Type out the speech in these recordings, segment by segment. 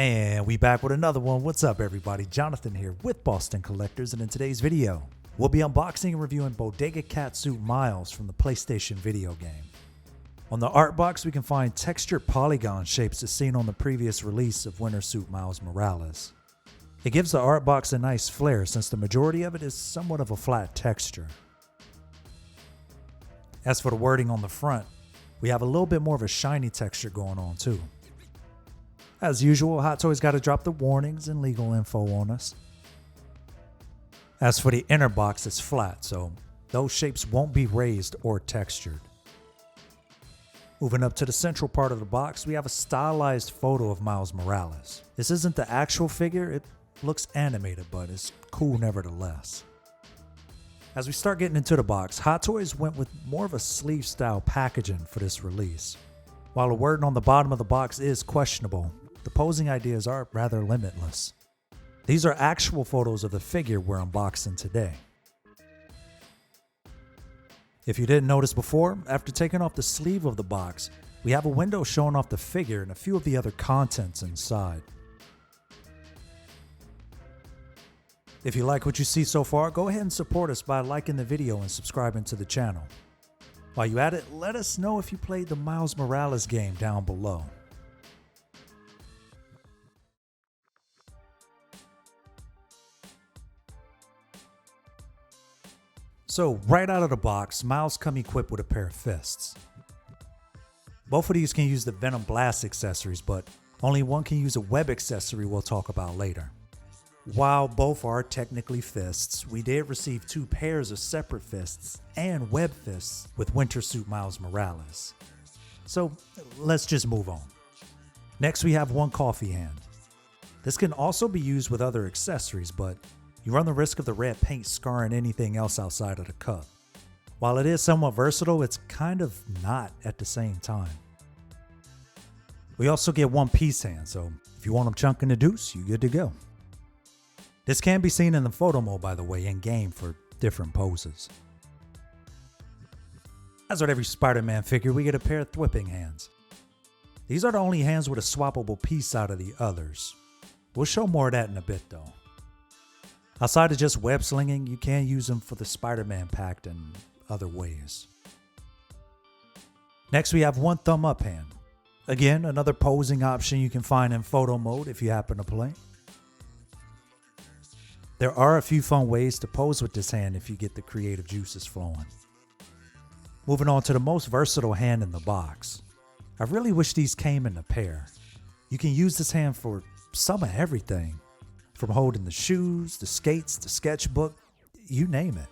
And we back with another one. What's up, everybody? Jonathan here with Boston Collectors, and in today's video, we'll be unboxing and reviewing Bodega Catsuit Miles from the PlayStation video game. On the art box, we can find textured polygon shapes as seen on the previous release of Winter Suit Miles Morales. It gives the art box a nice flair since the majority of it is somewhat of a flat texture. As for the wording on the front, we have a little bit more of a shiny texture going on too. As usual, Hot Toys got to drop the warnings and legal info on us. As for the inner box, it's flat, so those shapes won't be raised or textured. Moving up to the central part of the box, we have a stylized photo of Miles Morales. This isn't the actual figure, it looks animated, but it's cool nevertheless. As we start getting into the box, Hot Toys went with more of a sleeve style packaging for this release. While the wording on the bottom of the box is questionable, the posing ideas are rather limitless. These are actual photos of the figure we're unboxing today. If you didn't notice before, after taking off the sleeve of the box, we have a window showing off the figure and a few of the other contents inside. If you like what you see so far, go ahead and support us by liking the video and subscribing to the channel. While you're at it, let us know if you played the Miles Morales game down below. So, right out of the box, Miles come equipped with a pair of fists. Both of these can use the Venom Blast accessories, but only one can use a web accessory we'll talk about later. While both are technically fists, we did receive two pairs of separate fists and web fists with Winter Suit Miles Morales. So, let's just move on. Next, we have one coffee hand. This can also be used with other accessories, but you run the risk of the red paint scarring anything else outside of the cup. While it is somewhat versatile, it's kind of not at the same time. We also get one piece hand, so if you want them chunking the deuce, you're good to go. This can be seen in the photo mode, by the way, in game for different poses. As with every Spider-Man figure, we get a pair of thwipping hands. These are the only hands with a swappable piece out of the others. We'll show more of that in a bit though. Outside of just web slinging, you can use them for the Spider-Man pact and other ways. Next, we have one thumb up hand. Again, another posing option you can find in photo mode if you happen to play. There are a few fun ways to pose with this hand if you get the creative juices flowing. Moving on to the most versatile hand in the box. I really wish these came in a pair. You can use this hand for some of everything. From holding the shoes, the skates, the sketchbook, you name it.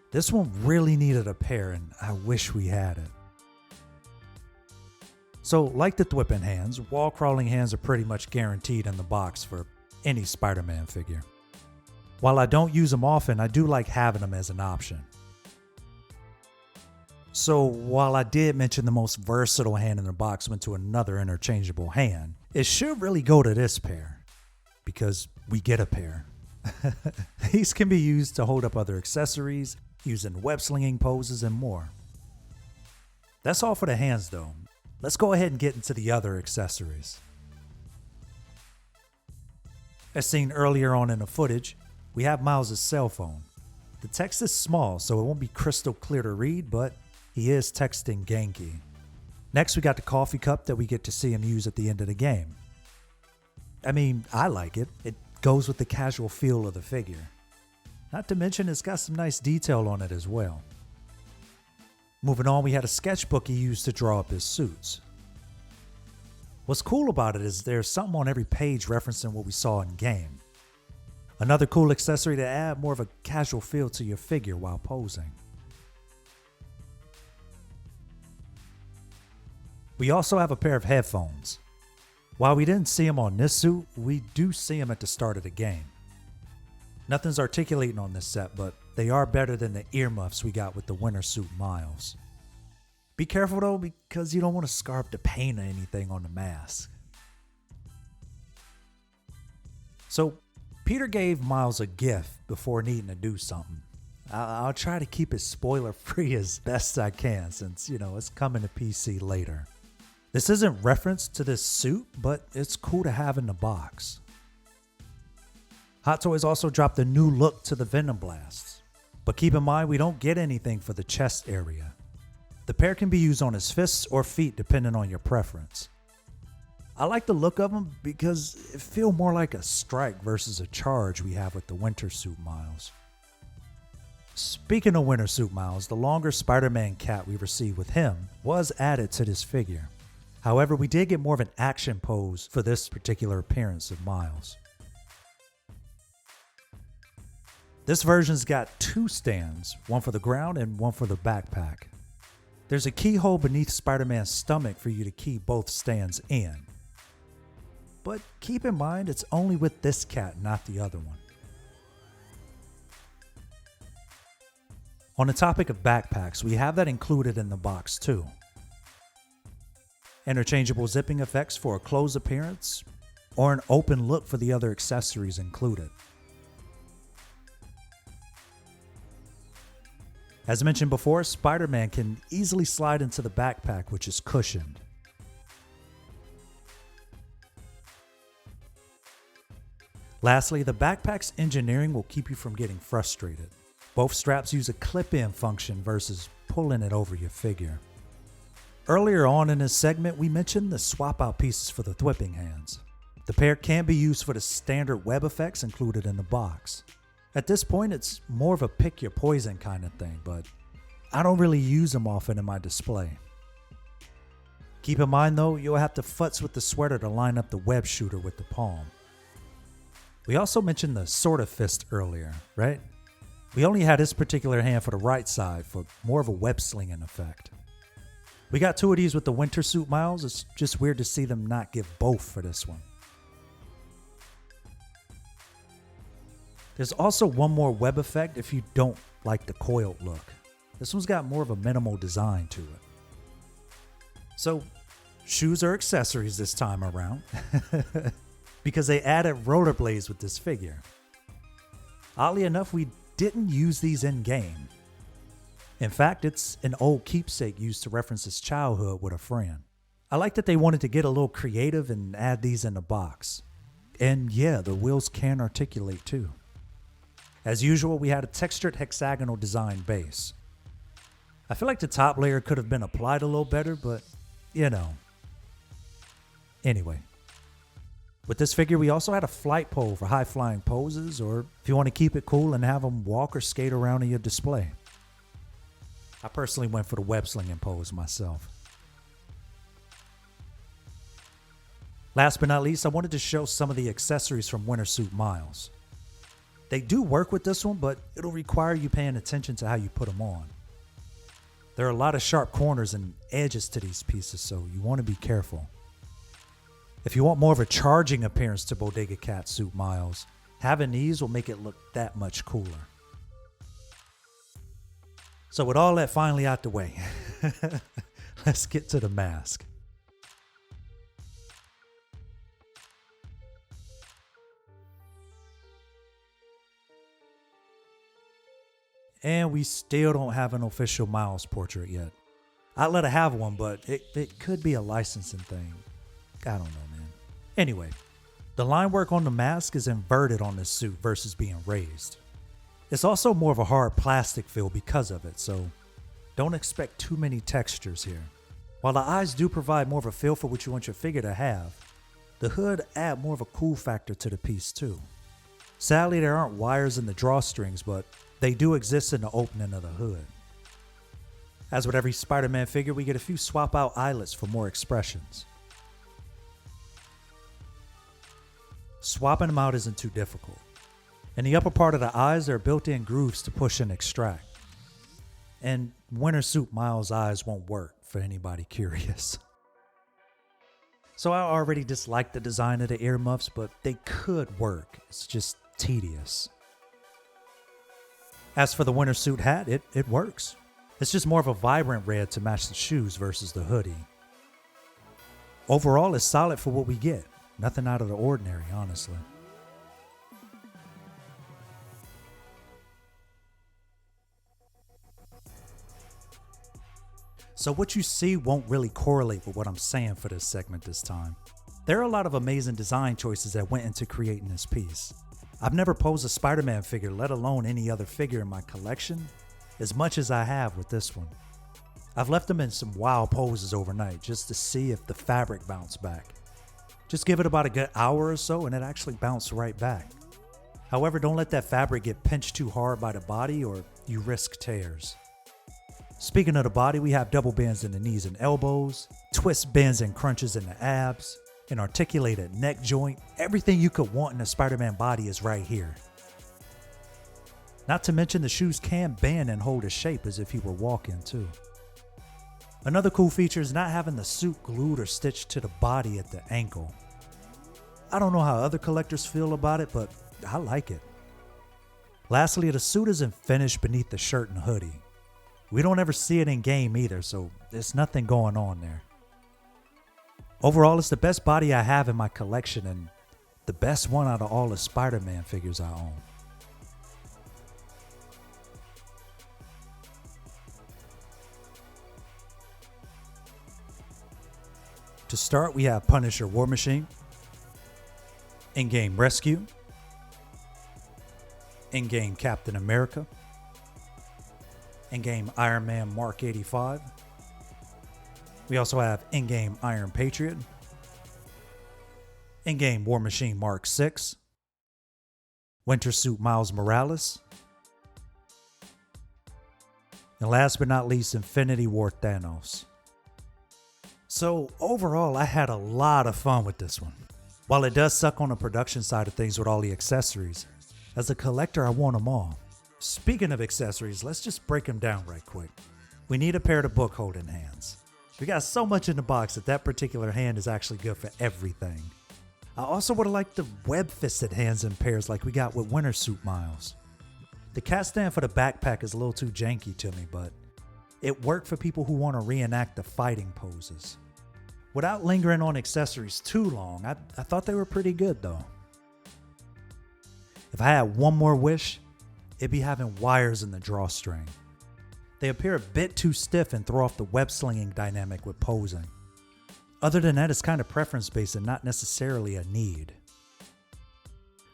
This one really needed a pair and I wish we had it. So like the thwipping hands, wall crawling hands are pretty much guaranteed in the box for any Spider-Man figure. While I don't use them often, I do like having them as an option. So while I did mention the most versatile hand in the box went to another interchangeable hand, it should really go to this pair. Because we get a pair. These can be used to hold up other accessories, using web slinging poses and more. That's all for the hands though. Let's go ahead and get into the other accessories. As seen earlier on in the footage, we have Miles' cell phone. The text is small, so it won't be crystal clear to read, but he is texting Genki. Next, we got the coffee cup that we get to see him use at the end of the game. I mean, I like it. It goes with the casual feel of the figure. Not to mention it's got some nice detail on it as well. Moving on, we had a sketchbook he used to draw up his suits. What's cool about it is there's something on every page referencing what we saw in game. Another cool accessory to add more of a casual feel to your figure while posing. We also have a pair of headphones. While we didn't see him on this suit, we do see him at the start of the game. Nothing's articulating on this set, but they are better than the earmuffs we got with the Winter Suit Miles. Be careful though, because you don't want to scar up the paint or anything on the mask. So, Peter gave Miles a gift before needing to do something. I'll try to keep it spoiler free as best I can since, it's coming to PC later. This isn't reference to this suit, but it's cool to have in the box. Hot Toys also dropped a new look to the Venom Blasts, but keep in mind we don't get anything for the chest area. The pair can be used on his fists or feet depending on your preference. I like the look of them because it feels more like a strike versus a charge we have with the Winter Suit Miles. Speaking of Winter Suit Miles, the longer Spider-Man cat we received with him was added to this figure. However, we did get more of an action pose for this particular appearance of Miles. This version's got two stands, one for the ground and one for the backpack. There's a keyhole beneath Spider-Man's stomach for you to key both stands in. But keep in mind, it's only with this cat, not the other one. On the topic of backpacks, we have that included in the box too. Interchangeable zipping effects for a closed appearance, or an open look for the other accessories included. As mentioned before, Spider-Man can easily slide into the backpack, which is cushioned. Lastly, the backpack's engineering will keep you from getting frustrated. Both straps use a clip-in function versus pulling it over your figure. Earlier on in this segment, we mentioned the swap-out pieces for the thwipping hands. The pair can be used for the standard web effects included in the box. At this point, it's more of a pick your poison kind of thing, but I don't really use them often in my display. Keep in mind though, you'll have to futz with the sweater to line up the web shooter with the palm. We also mentioned the sword of fist earlier, right? We only had this particular hand for the right side for more of a web slinging effect. We got two of these with the Winter Suit Miles. It's just weird to see them not give both for this one. There's also one more web effect if you don't like the coiled look. This one's got more of a minimal design to it. So, shoes are accessories this time around because they added rollerblades with this figure. Oddly enough, we didn't use these in game. In fact, it's an old keepsake used to reference his childhood with a friend. I like that they wanted to get a little creative and add these in the box. And yeah, the wheels can articulate too. As usual, we had a textured hexagonal design base. I feel like the top layer could have been applied a little better, but you know. Anyway. With this figure, we also had a flight pole for high flying poses, or if you want to keep it cool and have them walk or skate around in your display. I personally went for the web slinging pose myself. Last but not least, I wanted to show some of the accessories from Winter Suit Miles. They do work with this one, but it'll require you paying attention to how you put them on. There are a lot of sharp corners and edges to these pieces, so you want to be careful. If you want more of a charging appearance to Bodega Cat Suit Miles, having these will make it look that much cooler. So with all that finally out the way, let's get to the mask. And we still don't have an official Miles portrait yet. I'd let her have one, but it could be a licensing thing. I don't know, man. Anyway, the line work on the mask is inverted on this suit versus being raised. It's also more of a hard plastic feel because of it, so don't expect too many textures here. While the eyes do provide more of a feel for what you want your figure to have, the hood add more of a cool factor to the piece too. Sadly, there aren't wires in the drawstrings, but they do exist in the opening of the hood. As with every Spider-Man figure, we get a few swap out eyelets for more expressions. Swapping them out isn't too difficult. In the upper part of the eyes, there are built-in grooves to push and extract. And Winter Suit Miles' eyes won't work for anybody curious. So I already dislike the design of the earmuffs, but they could work. It's just tedious. As for the Winter Suit hat, it works. It's just more of a vibrant red to match the shoes versus the hoodie. Overall, it's solid for what we get. Nothing out of the ordinary, honestly. so what you see won't really correlate with what I'm saying for this segment this time. There are a lot of amazing design choices that went into creating this piece. I've never posed a Spider-Man figure, let alone any other figure in my collection, as much as I have with this one. I've left them in some wild poses overnight just to see if the fabric bounced back. Just give it about a good hour or so and it actually bounced right back. However, don't let that fabric get pinched too hard by the body or you risk tears. Speaking of the body, we have double bends in the knees and elbows, twist bends and crunches in the abs, an articulated neck joint. Everything you could want in a Spider-Man body is right here. Not to mention the shoes can bend and hold a shape as if he were walking too. Another cool feature is not having the suit glued or stitched to the body at the ankle. I don't know how other collectors feel about it, but I like it. Lastly, the suit isn't finished beneath the shirt and hoodie. We don't ever see it in game either, so there's nothing going on there. Overall, it's the best body I have in my collection and the best one out of all the Spider-Man figures I own. To start, we have Punisher War Machine, in-game Rescue, in-game Captain America, in-game Iron Man Mark 85. We also have in-game Iron Patriot, in-game War Machine Mark 6, Winter Suit Miles Morales, and last but not least, Infinity War Thanos. So overall, I had a lot of fun with this one. While it does suck on the production side of things with all the accessories, as a collector I want them all. Speaking of accessories, let's just break them down right quick. We need a pair of book holding hands. We got so much in the box that particular hand is actually good for everything. I also would have liked the web-fisted hands in pairs like we got with Winter Suit Miles. The cat stand for the backpack is a little too janky to me, but it worked for people who want to reenact the fighting poses. Without lingering on accessories too long, I thought they were pretty good though. If I had one more wish, it'd be having wires in the drawstring. They appear a bit too stiff and throw off the web slinging dynamic with posing. Other than that, it's kind of preference based and not necessarily a need.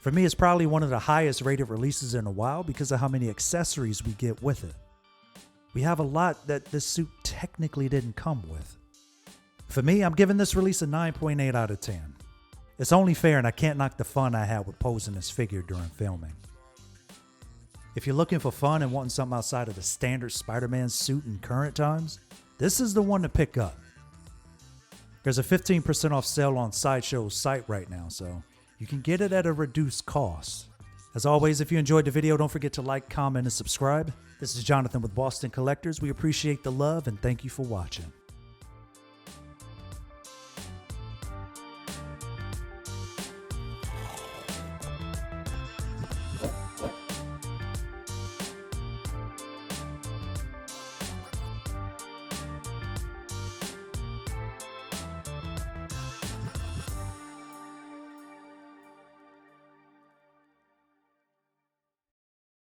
For me, it's probably one of the highest rated releases in a while because of how many accessories we get with it. We have a lot that this suit technically didn't come with. For me, I'm giving this release a 9.8 out of 10. It's only fair and I can't knock the fun I had with posing this figure during filming. If you're looking for fun and wanting something outside of the standard Spider-Man suit in current times, this is the one to pick up. There's a 15% off sale on Sideshow's site right now, so you can get it at a reduced cost. As always, if you enjoyed the video, don't forget to like, comment, and subscribe. This is Jonathan with Boston Collectors. We appreciate the love and thank you for watching.